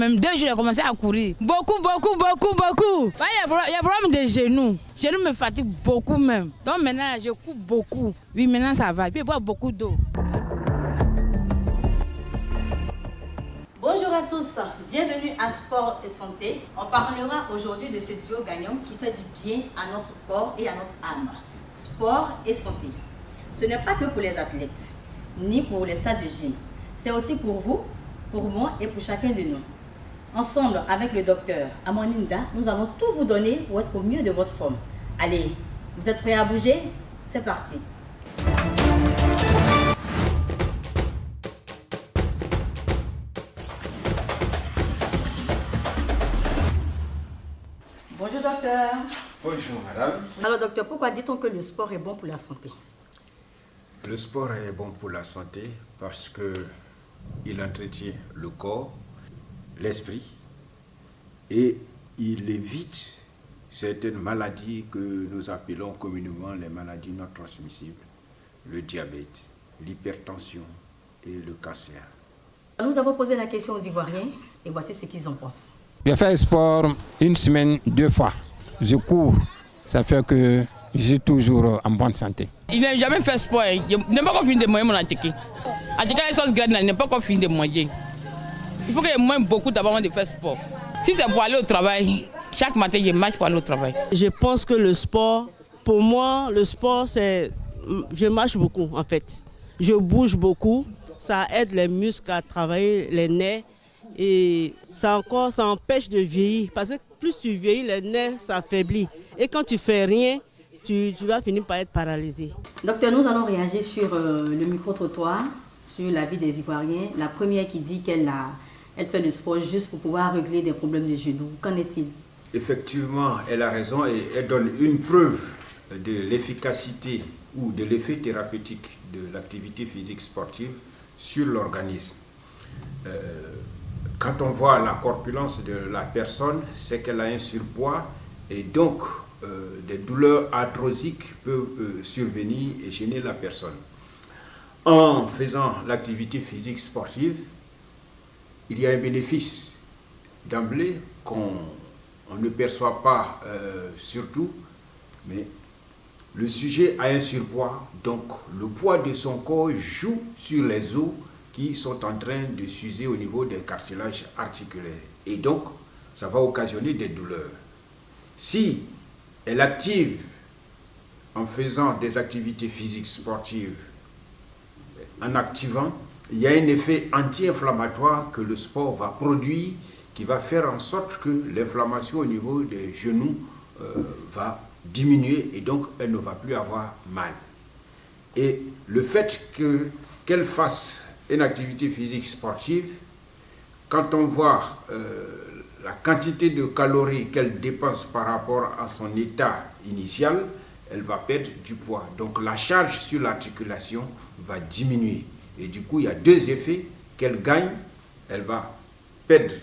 Même 2 jours, j'ai commencé à courir. Beaucoup. Il y a problème de genoux. Genoux me fatigue beaucoup même. Donc maintenant, je cours beaucoup. Oui, maintenant ça va. Et puis, je bois beaucoup d'eau. Bonjour à tous, bienvenue à Sport et Santé. On parlera aujourd'hui de ce duo gagnant qui fait du bien à notre corps et à notre âme. Sport et santé. Ce n'est pas que pour les athlètes, ni pour les salles de gym. C'est aussi pour vous, pour moi et pour chacun de nous. Ensemble, avec le docteur Amoninda, nous allons tout vous donner pour être au mieux de votre forme. Allez, vous êtes prêts à bouger? C'est parti. Bonjour docteur. Bonjour madame. Alors docteur, pourquoi dit-on que le sport est bon pour la santé? Le sport est bon pour la santé parce qu'il entretient le corps, l'esprit et il évite certaines maladies que nous appelons communément les maladies non transmissibles, le diabète, l'hypertension et le cancer. Nous avons posé la question aux Ivoiriens et voici ce qu'ils en pensent. Je fais sport 1 semaine 2 fois. Je cours, ça fait que je suis toujours en bonne santé. Il n'a jamais fait sport. Il n'a pas encore fini de manger mon attiqué. Attiqué les sauces graines, il n'a pas encore fini de manger. Il faut que je mange beaucoup d'abord de faire sport. Si c'est pour aller au travail, chaque matin je marche pour aller au travail. Je pense que le sport, pour moi, le sport c'est... Je marche beaucoup en fait. Je bouge beaucoup, ça aide les muscles à travailler, les nerfs. Et ça empêche de vieillir. Parce que plus tu vieillis, les nerfs s'affaiblissent. Et quand tu fais rien, tu vas finir par être paralysé. Docteur, nous allons réagir sur le micro-trottoir, sur la vie des Ivoiriens. La première qui dit qu'elle fait le sport juste pour pouvoir régler des problèmes de genoux. Qu'en est-il? Effectivement, elle a raison et elle donne une preuve de l'efficacité ou de l'effet thérapeutique de l'activité physique sportive sur l'organisme. Quand on voit la corpulence de la personne, c'est qu'elle a un surpoids et donc des douleurs arthrosiques peuvent survenir et gêner la personne. En faisant l'activité physique sportive, il y a un bénéfice d'emblée qu'on ne perçoit pas surtout, mais le sujet a un surpoids, donc le poids de son corps joue sur les os qui sont en train de s'user au niveau des cartilages articulaires. Et donc, ça va occasionner des douleurs. Si elle active en faisant des activités physiques sportives, en activant, il y a un effet anti-inflammatoire que le sport va produire qui va faire en sorte que l'inflammation au niveau des genoux va diminuer et donc elle ne va plus avoir mal. Et le fait qu'elle fasse une activité physique sportive, quand on voit la quantité de calories qu'elle dépense par rapport à son état initial, elle va perdre du poids. Donc la charge sur l'articulation va diminuer. Et du coup, il y a 2 effets qu'elle gagne. Elle va perdre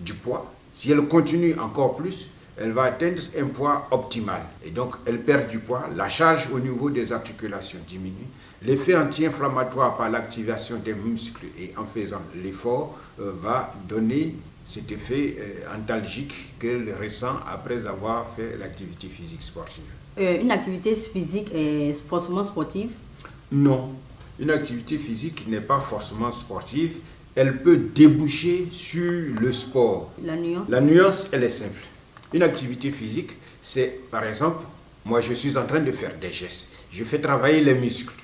du poids. Si elle continue encore plus, elle va atteindre un poids optimal. Et donc, elle perd du poids. La charge au niveau des articulations diminue. L'effet anti-inflammatoire par l'activation des muscles et en faisant l'effort va donner cet effet antalgique qu'elle ressent après avoir fait l'activité physique sportive. Une activité physique est forcément sportive? Non, une activité physique n'est pas forcément sportive. Elle peut déboucher sur le sport. La nuance? La nuance, elle est simple. Une activité physique, c'est par exemple, moi je suis en train de faire des gestes. Je fais travailler les muscles.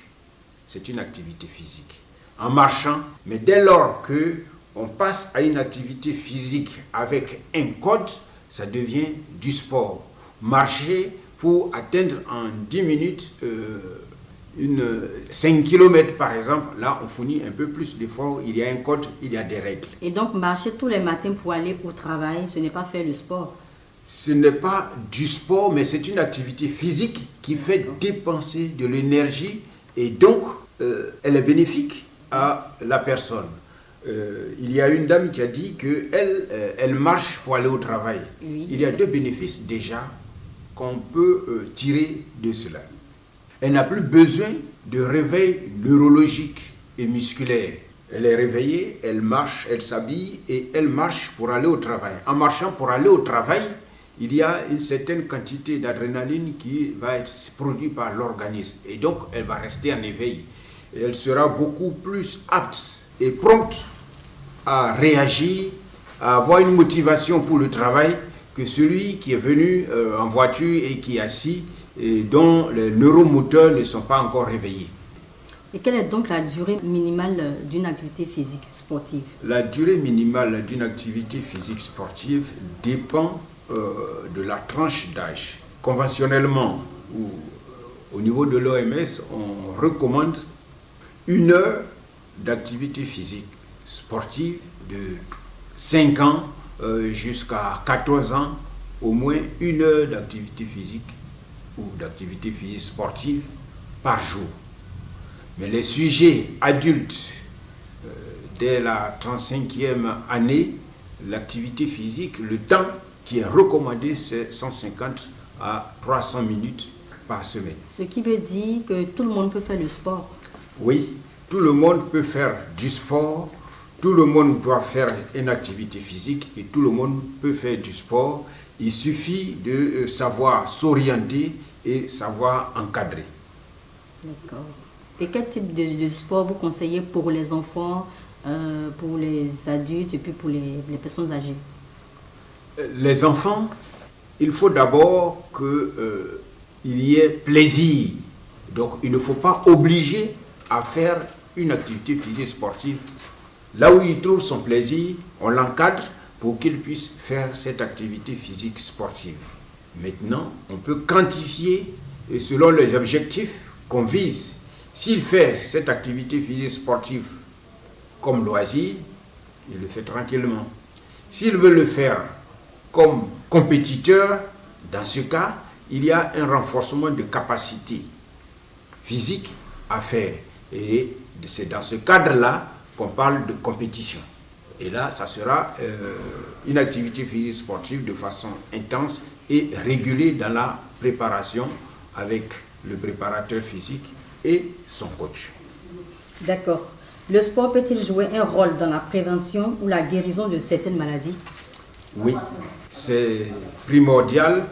C'est une activité physique. En marchant, mais dès lors qu'on passe à une activité physique avec un code, ça devient du sport. Marcher pour atteindre en 10 minutes 5 km par exemple, là on fournit un peu plus d'efforts, il y a un code, il y a des règles. Et donc marcher tous les matins pour aller au travail, ce n'est pas faire le sport? Ce n'est pas du sport, mais c'est une activité physique qui fait dépenser de l'énergie et donc elle est bénéfique à la personne. Il y a une dame qui a dit qu'elle marche pour aller au travail. Oui. Il y a 2 bénéfices déjà qu'on peut tirer de cela. Elle n'a plus besoin de réveil neurologique et musculaire. Elle est réveillée, elle marche, elle s'habille et elle marche pour aller au travail. En marchant pour aller au travail, il y a une certaine quantité d'adrénaline qui va être produite par l'organisme. Et donc, elle va rester en éveil. Et elle sera beaucoup plus apte et prompte à réagir, à avoir une motivation pour le travail que celui qui est venu en voiture et qui est assis et dont les neuromoteurs ne sont pas encore réveillés. Et quelle est donc la durée minimale d'une activité physique sportive? La durée minimale d'une activité physique sportive dépend de la tranche d'âge. Conventionnellement, ou au niveau de l'OMS, on recommande 1 heure d'activité physique sportive de 5 ans jusqu'à 14 ans, au moins 1 heure d'activité physique ou d'activité physique sportive par jour. Mais les sujets adultes, dès la 35e année, l'activité physique, le temps qui est recommandé, c'est 150 à 300 minutes par semaine. Ce qui veut dire que tout le monde peut faire le sport. Oui, tout le monde peut faire du sport, tout le monde doit faire une activité physique et tout le monde peut faire du sport. Il suffit de savoir s'orienter et savoir encadrer. D'accord. Et quel type de sport vous conseillez pour les enfants, pour les adultes et puis pour les personnes âgées? Les enfants, il faut d'abord qu'il y ait plaisir. Donc il ne faut pas obliger à faire une activité physique sportive. Là où il trouve son plaisir, on l'encadre pour qu'il puisse faire cette activité physique sportive. Maintenant, on peut quantifier et selon les objectifs qu'on vise. S'il fait cette activité physique sportive comme loisir, il le fait tranquillement. S'il veut le faire comme compétiteur, dans ce cas, il y a un renforcement de capacité physique à faire. Et c'est dans ce cadre-là qu'on parle de compétition. Et là, ça sera une activité physique sportive de façon intense et régulée dans la préparation avec le préparateur physique et son coach. D'accord. Le sport peut-il jouer un rôle dans la prévention ou la guérison de certaines maladies? Oui, c'est primordial.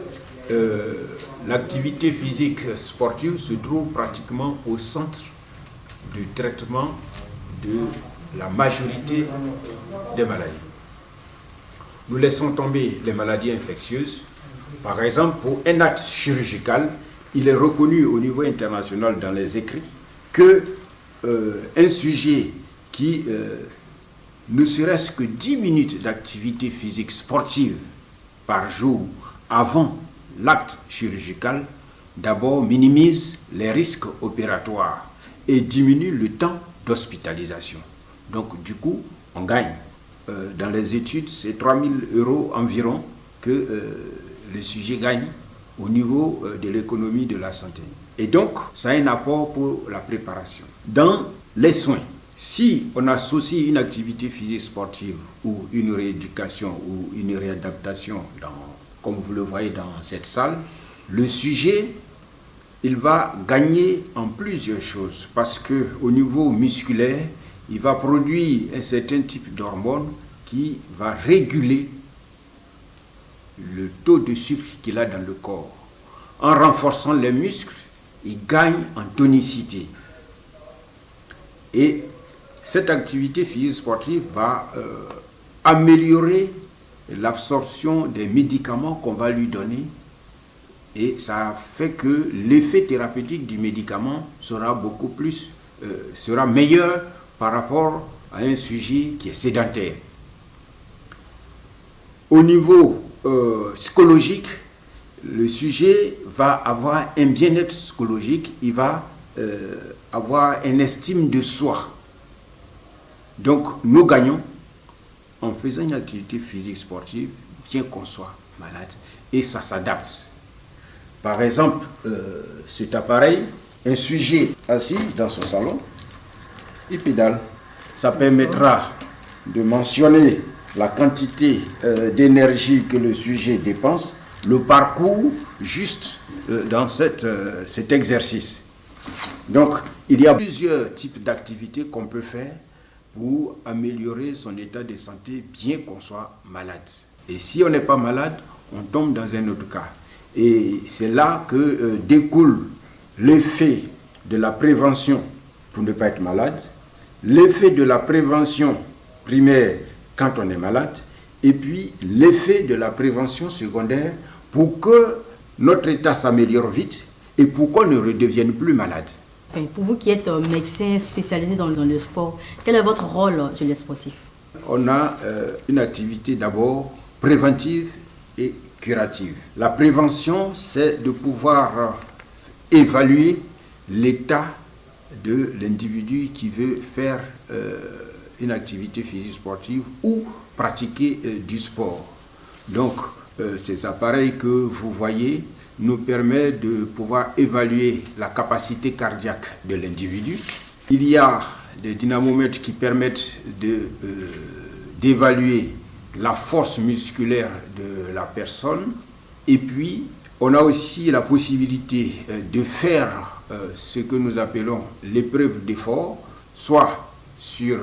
L'activité physique sportive se trouve pratiquement au centre du traitement de la majorité des maladies. Nous laissons tomber les maladies infectieuses. Par exemple, pour un acte chirurgical, il est reconnu au niveau international dans les écrits que un sujet qui ne serait-ce que 10 minutes d'activité physique sportive par jour avant l'acte chirurgical, d'abord minimise les risques opératoires et diminue le temps d'hospitalisation. Donc du coup, on gagne. Dans les études, c'est 3 000 € environ que le sujet gagne au niveau de l'économie de la santé. Et donc, ça a un apport pour la préparation. Dans les soins, si on associe une activité physique sportive ou une rééducation ou une réadaptation, comme vous le voyez dans cette salle, le sujet, il va gagner en plusieurs choses parce qu'au niveau musculaire, il va produire un certain type d'hormone qui va réguler le taux de sucre qu'il a dans le corps. En renforçant les muscles, il gagne en tonicité. Et cette activité physique sportive va améliorer l'absorption des médicaments qu'on va lui donner. Et ça fait que l'effet thérapeutique du médicament sera beaucoup plus, sera meilleur par rapport à un sujet qui est sédentaire. Au niveau psychologique, le sujet va avoir un bien-être psychologique, il va avoir une estime de soi. Donc nous gagnons en faisant une activité physique sportive, bien qu'on soit malade, et ça s'adapte. Par exemple, cet appareil, un sujet assis dans son salon, il pédale. Ça permettra de mentionner la quantité d'énergie que le sujet dépense, le parcours juste dans cet exercice. Donc, il y a plusieurs types d'activités qu'on peut faire pour améliorer son état de santé, bien qu'on soit malade. Et si on n'est pas malade, on tombe dans un autre cas. Et c'est là que découle l'effet de la prévention pour ne pas être malade, l'effet de la prévention primaire quand on est malade, et puis l'effet de la prévention secondaire pour que notre état s'améliore vite et pour qu'on ne redevienne plus malade. Pour vous qui êtes médecin spécialisé dans le sport, quel est votre rôle chez les sportifs? On a une activité d'abord préventive et curative. La prévention, c'est de pouvoir évaluer l'état de l'individu qui veut faire une activité physique sportive ou pratiquer du sport. Donc, ces appareils que vous voyez nous permettent de pouvoir évaluer la capacité cardiaque de l'individu. Il y a des dynamomètres qui permettent d'évaluer la force musculaire de la personne. Et puis, on a aussi la possibilité de faire ce que nous appelons l'épreuve d'effort, soit sur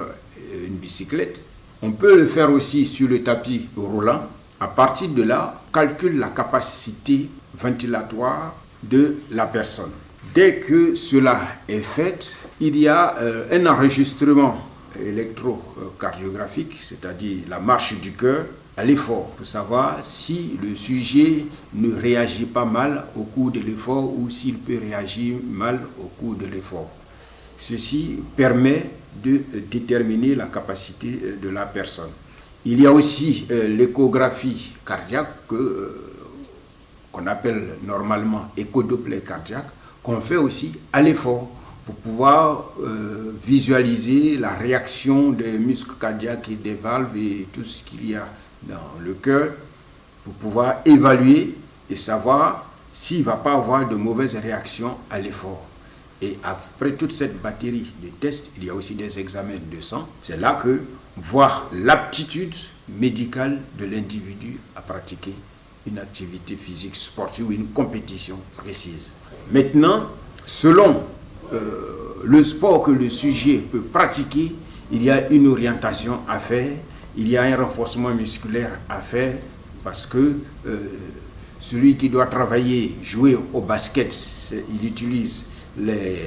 une bicyclette. On peut le faire aussi sur le tapis roulant. À partir de là, on calcule la capacité ventilatoire de la personne. Dès que cela est fait, il y a un enregistrement électrocardiographique, c'est-à-dire la marche du cœur à l'effort, pour savoir si le sujet ne réagit pas mal au cours de l'effort ou s'il peut réagir mal au cours de l'effort. Ceci permet de déterminer la capacité de la personne. Il y a aussi l'échographie cardiaque qu'on appelle normalement échodoppler cardiaque, qu'on fait aussi à l'effort pour pouvoir visualiser la réaction des muscles cardiaques et des valves et tout ce qu'il y a dans le cœur, pour pouvoir évaluer et savoir s'il ne va pas avoir de mauvaises réactions à l'effort. Et après toute cette batterie de tests, il y a aussi des examens de sang. C'est là que voir l'aptitude médicale de l'individu à pratiquer une activité physique sportive ou une compétition précise. Maintenant, selon le sport que le sujet peut pratiquer, il y a une orientation à faire, il y a un renforcement musculaire à faire, parce que celui qui doit travailler, jouer au basket, il utilise les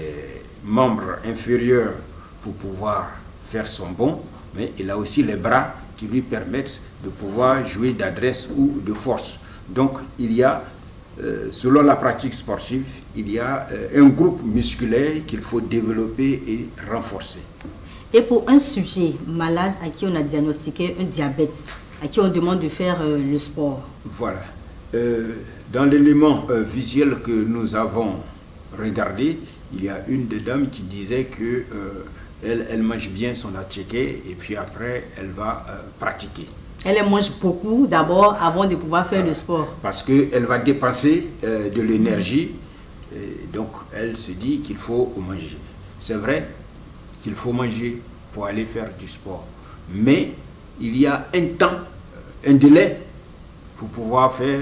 membres inférieurs pour pouvoir faire son bond, mais il a aussi les bras qui lui permettent de pouvoir jouer d'adresse ou de force. Donc il y a, selon la pratique sportive, il y a un groupe musculaire qu'il faut développer et renforcer. Et pour un sujet malade à qui on a diagnostiqué un diabète, à qui on demande de faire le sport? Voilà. Dans l'élément visuel que nous avons regardé, il y a une des dames qui disait que elle mange bien son attiqué et puis après elle va pratiquer. Elle mange beaucoup d'abord avant de pouvoir faire le sport. Parce qu'elle va dépenser de l'énergie, donc elle se dit qu'il faut manger. C'est vrai qu'il faut manger pour aller faire du sport, mais il y a un temps, un délai pour pouvoir faire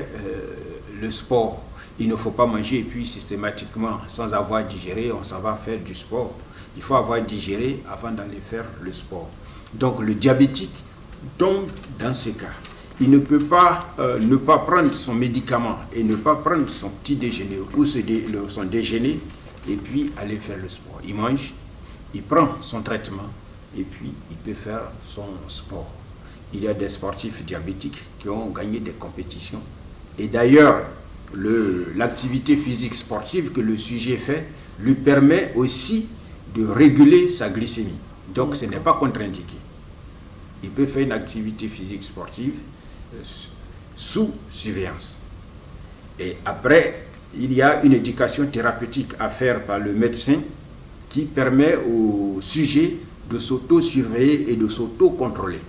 le sport. Il ne faut pas manger et puis systématiquement, sans avoir digéré, on s'en va faire du sport. Il faut avoir digéré avant d'aller faire le sport. Donc le diabétique tombe dans ce cas. Il ne peut pas ne pas prendre son médicament et ne pas prendre son petit déjeuner ou son déjeuner et puis aller faire le sport. Il mange, il prend son traitement et puis il peut faire son sport. Il y a des sportifs diabétiques qui ont gagné des compétitions. Et d'ailleurs, l'activité physique sportive que le sujet fait lui permet aussi de réguler sa glycémie. Donc ce n'est pas contre-indiqué. Il peut faire une activité physique sportive sous surveillance. Et après, il y a une éducation thérapeutique à faire par le médecin qui permet au sujet de s'auto-surveiller et de s'auto-contrôler.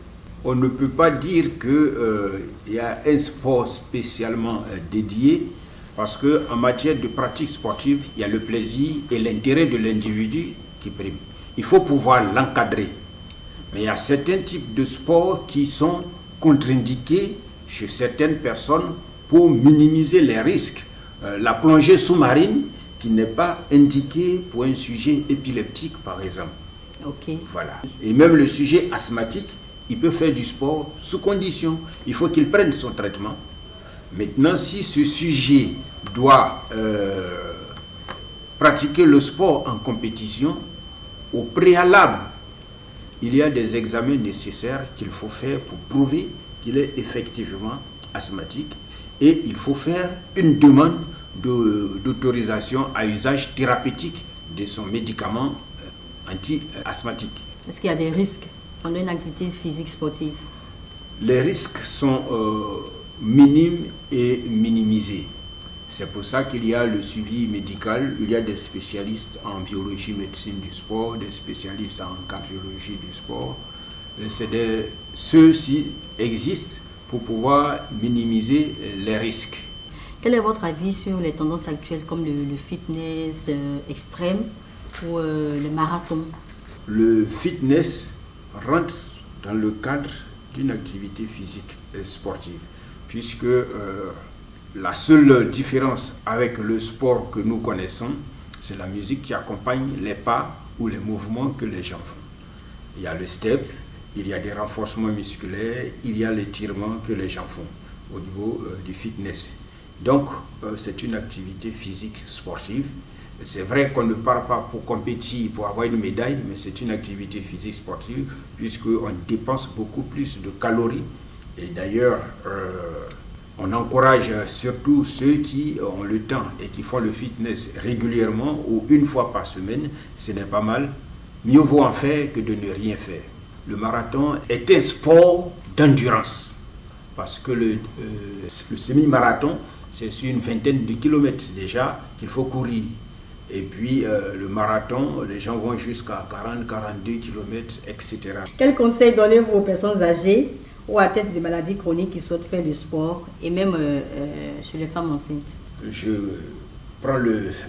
On ne peut pas dire qu'il y a un sport spécialement dédié, parce qu'en matière de pratique sportive, il y a le plaisir et l'intérêt de l'individu qui prime. Il faut pouvoir l'encadrer. Mais il y a certains types de sports qui sont contre-indiqués chez certaines personnes pour minimiser les risques. La plongée sous-marine qui n'est pas indiquée pour un sujet épileptique, par exemple. Ok. Voilà. Et même le sujet asthmatique, il peut faire du sport sous condition. Il faut qu'il prenne son traitement. Maintenant, si ce sujet doit pratiquer le sport en compétition, au préalable, il y a des examens nécessaires qu'il faut faire pour prouver qu'il est effectivement asthmatique. Et il faut faire une demande d'autorisation à usage thérapeutique de son médicament anti-asthmatique. Est-ce qu'il y a des risques pendant une activité physique sportive? Les risques sont minimes et minimisés. C'est pour ça qu'il y a le suivi médical, il y a des spécialistes en biologie, médecine du sport, des spécialistes en cardiologie du sport. Ceux-ci existent pour pouvoir minimiser les risques. Quel est votre avis sur les tendances actuelles comme le fitness extrême ou le marathon? Le fitness rentre dans le cadre d'une activité physique et sportive, puisque la seule différence avec le sport que nous connaissons, c'est la musique qui accompagne les pas ou les mouvements que les gens font. Il y a le step, il y a des renforcements musculaires, il y a l'étirement que les gens font au niveau du fitness. Donc, c'est une activité physique sportive. C'est vrai qu'on ne part pas pour compétir, pour avoir une médaille, mais c'est une activité physique sportive puisqu'on dépense beaucoup plus de calories. Et d'ailleurs, on encourage surtout ceux qui ont le temps et qui font le fitness régulièrement ou une fois par semaine. Ce n'est pas mal. Mieux vaut en faire que de ne rien faire. Le marathon est un sport d'endurance parce que le semi-marathon, c'est sur une vingtaine de kilomètres déjà qu'il faut courir. Et puis le marathon, les gens vont jusqu'à 40, 42 kilomètres, etc. Quels conseils donnez-vous aux personnes âgées ou atteintes de maladies chroniques qui souhaitent faire du sport et même chez les femmes enceintes? Je prends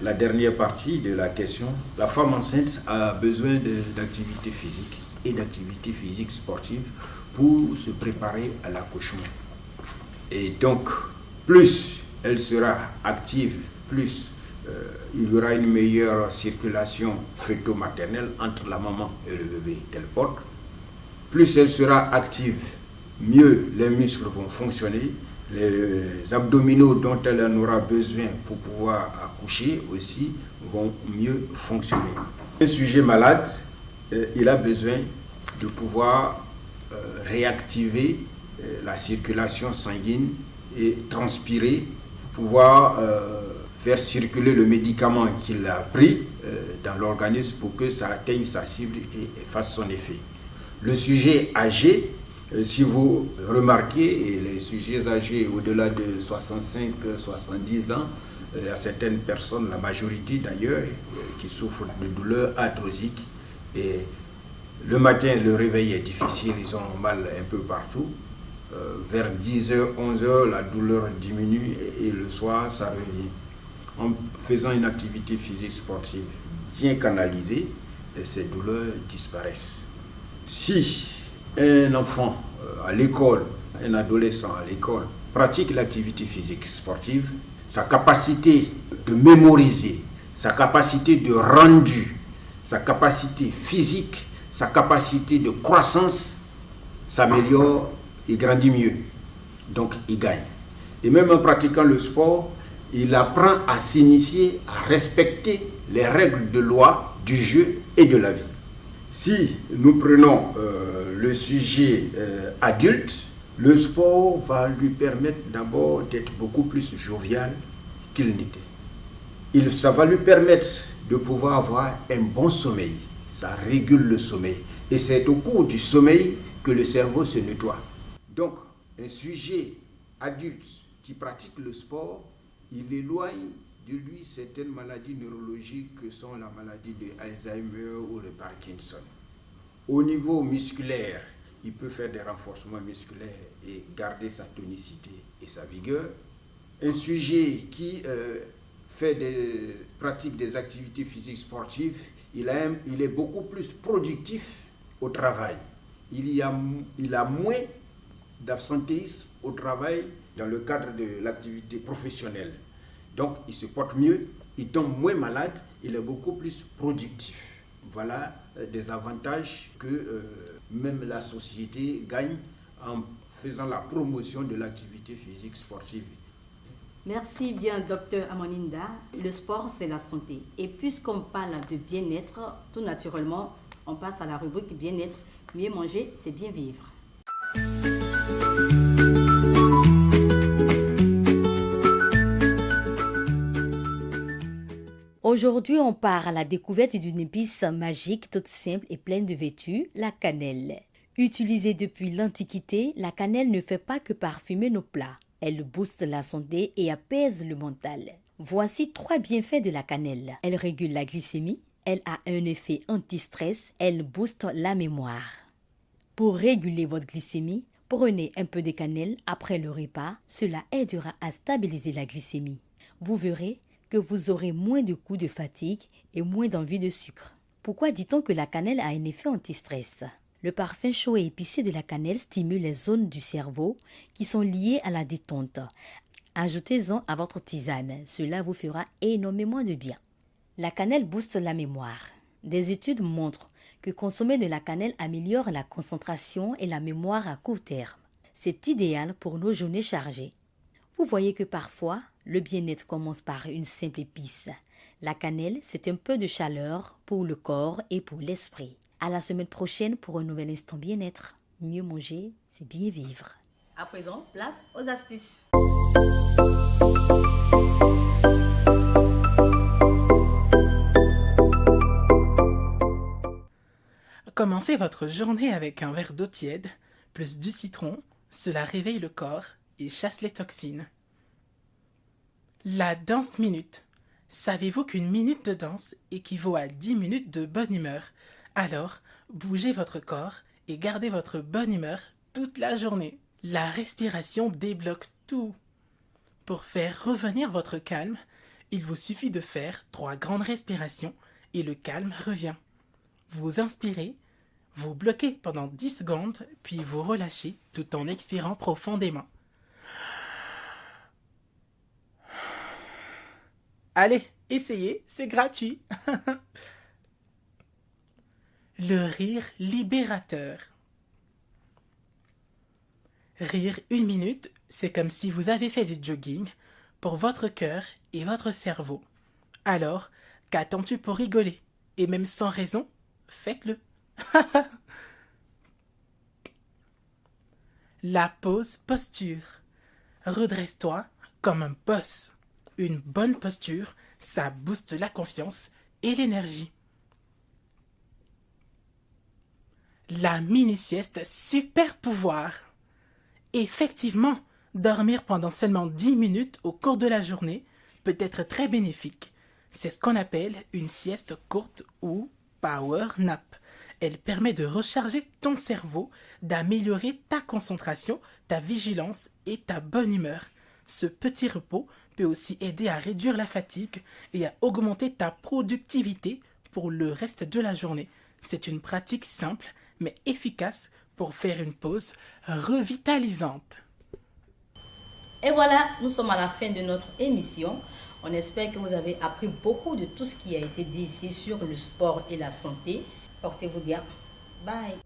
la dernière partie de la question. La femme enceinte a besoin d'activité physique et d'activité physique sportive pour se préparer à l'accouchement. Et donc, plus elle sera active, plus il y aura une meilleure circulation fœto-maternelle entre la maman et le bébé qu'elle porte. Plus elle sera active, mieux les muscles vont fonctionner, les abdominaux dont elle en aura besoin pour pouvoir accoucher aussi vont mieux fonctionner. Un sujet malade, il a besoin de pouvoir réactiver la circulation sanguine et transpirer, pouvoir faire circuler le médicament qu'il a pris dans l'organisme pour que ça atteigne sa cible et fasse son effet. Le sujet âgé, si vous remarquez, et les sujets âgés au-delà de 65-70 ans, il y a certaines personnes, la majorité d'ailleurs, qui souffrent de douleurs arthrosiques. Et le matin, le réveil est difficile, ils ont mal un peu partout. Vers 10h, 11h, la douleur diminue et le soir, ça revient. En faisant une activité physique sportive bien canalisée, ces douleurs disparaissent. Si un enfant à l'école, un adolescent à l'école, pratique l'activité physique sportive, sa capacité de mémoriser, sa capacité de rendu, sa capacité physique, sa capacité de croissance s'améliore et grandit mieux. Donc il gagne. Et même en pratiquant le sport, il apprend à s'initier, à respecter les règles de loi, du jeu et de la vie. Si nous prenons le sujet adulte, le sport va lui permettre d'abord d'être beaucoup plus jovial qu'il n'était. Ça va lui permettre de pouvoir avoir un bon sommeil. Ça régule le sommeil. Et c'est au cours du sommeil que le cerveau se nettoie. Donc, un sujet adulte qui pratique le sport, il éloigne de lui certaines maladies neurologiques que sont la maladie de Alzheimer ou le Parkinson. Au niveau musculaire, il peut faire des renforcements musculaires et garder sa tonicité et sa vigueur. Un sujet qui pratique des activités physiques sportives, il est beaucoup plus productif au travail. Il a moins d'absentéisme au travail dans le cadre de l'activité professionnelle. Donc, il se porte mieux, il tombe moins malade, il est beaucoup plus productif. Voilà des avantages que même la société gagne en faisant la promotion de l'activité physique sportive. Merci bien, docteur Amaninda. Le sport, c'est la santé. Et puisqu'on parle de bien-être, tout naturellement, on passe à la rubrique bien-être. Mieux manger, c'est bien vivre. Aujourd'hui, on part à la découverte d'une épice magique, toute simple et pleine de vertus, la cannelle. Utilisée depuis l'Antiquité, la cannelle ne fait pas que parfumer nos plats. Elle booste la santé et apaise le mental. Voici 3 bienfaits de la cannelle. Elle régule la glycémie, elle a un effet anti-stress, elle booste la mémoire. Pour réguler votre glycémie, prenez un peu de cannelle après le repas. Cela aidera à stabiliser la glycémie. Vous verrez que vous aurez moins de coups de fatigue et moins d'envie de sucre. Pourquoi dit-on que la cannelle a un effet anti-stress ? Le parfum chaud et épicé de la cannelle stimule les zones du cerveau qui sont liées à la détente. Ajoutez-en à votre tisane, cela vous fera énormément de bien. La cannelle booste la mémoire. Des études montrent que consommer de la cannelle améliore la concentration et la mémoire à court terme. C'est idéal pour nos journées chargées. Vous voyez que parfois, le bien-être commence par une simple épice. La cannelle, c'est un peu de chaleur pour le corps et pour l'esprit. À la semaine prochaine pour un nouvel instant bien-être. Mieux manger, c'est bien vivre. À présent, place aux astuces. Commencez votre journée avec un verre d'eau tiède, plus du citron. Cela réveille le corps et chasse les toxines. La danse minute. Savez-vous qu'une minute de danse équivaut à 10 minutes de bonne humeur? Alors, bougez votre corps et gardez votre bonne humeur toute la journée. La respiration débloque tout. Pour faire revenir votre calme, il vous suffit de faire 3 grandes respirations et le calme revient. Vous inspirez, vous bloquez pendant 10 secondes, puis vous relâchez tout en expirant profondément. Allez, essayez, c'est gratuit. Le rire libérateur. Rire 1 minute, c'est comme si vous avez fait du jogging pour votre cœur et votre cerveau. Alors, qu'attends-tu pour rigoler? Et même sans raison, faites-le. La pose posture. Redresse-toi comme un boss. Une bonne posture, ça booste la confiance et l'énergie. La mini-sieste super pouvoir. Effectivement, dormir pendant seulement 10 minutes au cours de la journée peut être très bénéfique. C'est ce qu'on appelle une sieste courte ou power nap. Elle permet de recharger ton cerveau, d'améliorer ta concentration, ta vigilance et ta bonne humeur. Ce petit repos peut aussi aider à réduire la fatigue et à augmenter ta productivité pour le reste de la journée. C'est une pratique simple mais efficace pour faire une pause revitalisante. Et voilà, nous sommes à la fin de notre émission. On espère que vous avez appris beaucoup de tout ce qui a été dit ici sur le sport et la santé. Portez-vous bien. Bye.